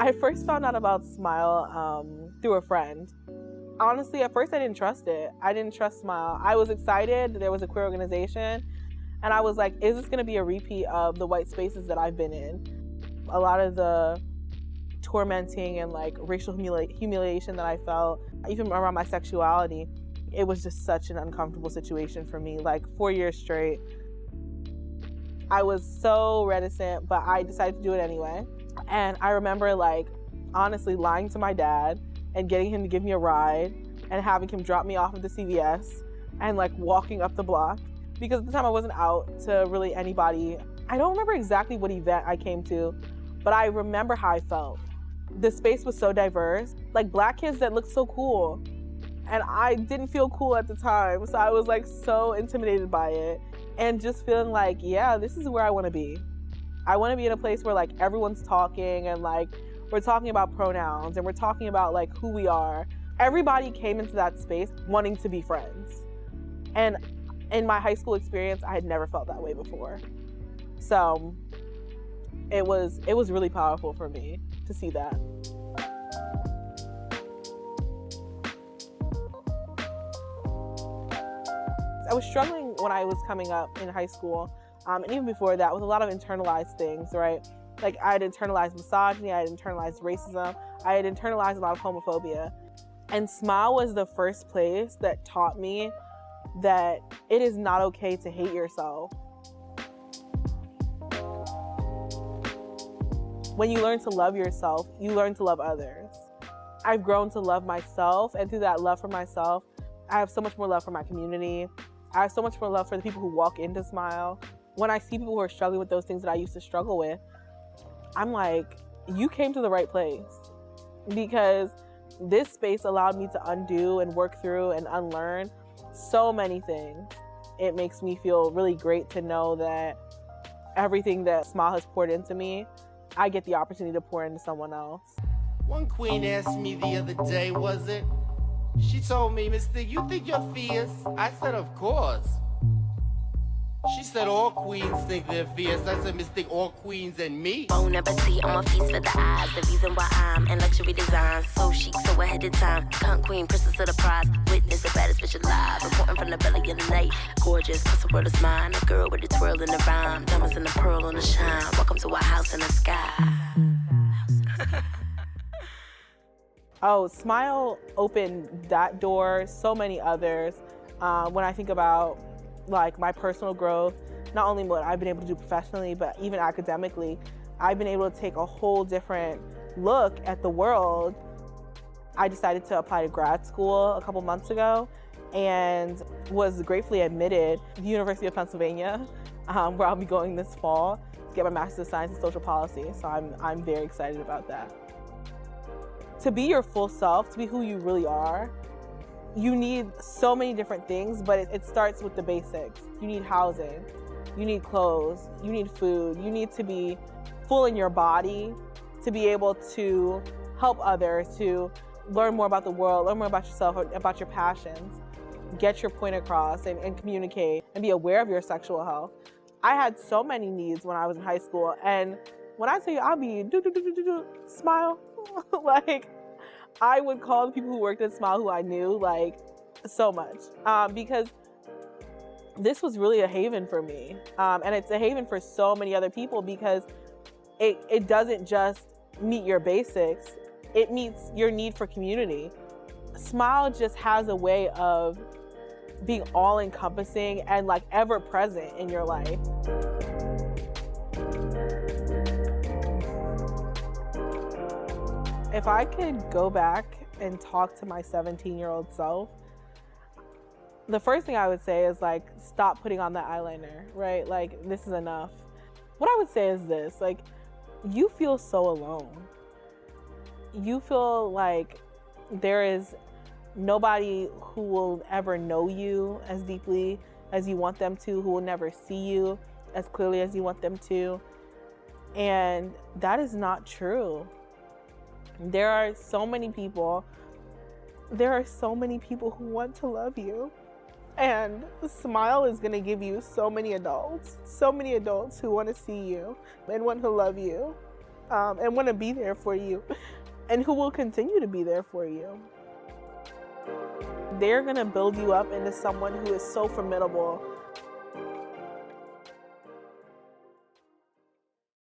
I first found out about SMYAL through a friend. Honestly, at first I didn't trust it. I didn't trust SMYAL. I was excited that there was a queer organization, and I was like, is this gonna be a repeat of the white spaces that I've been in? A lot of the tormenting and like racial humiliation that I felt, even around my sexuality, it was just such an uncomfortable situation for me. Like 4 years straight, I was so reticent, but I decided to do it anyway. And I remember like honestly lying to my dad and getting him to give me a ride and having him drop me off at the CVS and like walking up the block, because at the time I wasn't out to really anybody. I don't remember exactly what event I came to, but I remember how I felt. The space was so diverse, like Black kids that looked so cool. And I didn't feel cool at the time, so I was like so intimidated by it and just feeling like, yeah, this is where I want to be. I want to be in a place where like everyone's talking and like we're talking about pronouns and we're talking about like who we are. Everybody came into that space wanting to be friends. And in my high school experience, I had never felt that way before. So it was really powerful for me to see that. I was struggling when I was coming up in high school, and even before that, with a lot of internalized things, right? Like I had internalized misogyny, I had internalized racism, I had internalized a lot of homophobia. And SMYAL was the first place that taught me that it is not okay to hate yourself. When you learn to love yourself, you learn to love others. I've grown to love myself, and through that love for myself, I have so much more love for my community. I have so much more love for the people who walk into SMYAL. When I see people who are struggling with those things that I used to struggle with, I'm like, you came to the right place, because this space allowed me to undo and work through and unlearn so many things. It makes me feel really great to know that everything that SMYAL has poured into me, I get the opportunity to pour into someone else. One queen asked me the other day, was it? She told me, Mister, you think you're fierce? I said, of course. She said, all queens think they're fierce. I said, mistake all queens and me. Bon appetit on my feast for the eyes. The reason why I'm in luxury design. So chic, so ahead of time. Cunt queen, princess of the prize. Witness the baddest bitch alive. Reporting from the belly of the night. Gorgeous, cause the world is mine. A girl with a twirl in the rhyme. Diamonds and a pearl on the shine. Welcome to our house in the sky. Oh, SMYAL opened that door, so many others. When I think about like my personal growth, not only what I've been able to do professionally, but even academically, I've been able to take a whole different look at the world. I decided to apply to grad school a couple months ago and was gratefully admitted to the University of Pennsylvania, where I'll be going this fall to get my Master's of Science in Social Policy. So I'm very excited about that. To be your full self, to be who you really are, you need so many different things, but it starts with the basics. You need housing, you need clothes, you need food, you need to be full in your body to be able to help others, to learn more about the world, learn more about yourself, about your passions, get your point across and communicate and be aware of your sexual health. I had so many needs when I was in high school, and when I tell you I'll be SMYAL, like I would call the people who worked at SMYAL who I knew like so much, because this was really a haven for me, and it's a haven for so many other people, because it doesn't just meet your basics, it meets your need for community. SMYAL just has a way of being all-encompassing and like ever-present in your life. If I could go back and talk to my 17-year-old self, the first thing I would say is like, stop putting on that eyeliner, right? Like, this is enough. What I would say is this, like, you feel so alone. You feel like there is nobody who will ever know you as deeply as you want them to, who will never see you as clearly as you want them to. And that is not true. There are so many people who want to love you. And SMYAL is gonna give you so many adults who want to see you and want to love you. and want to be there for you, and who will continue to be there for you. They're going to build you up into someone who is so formidable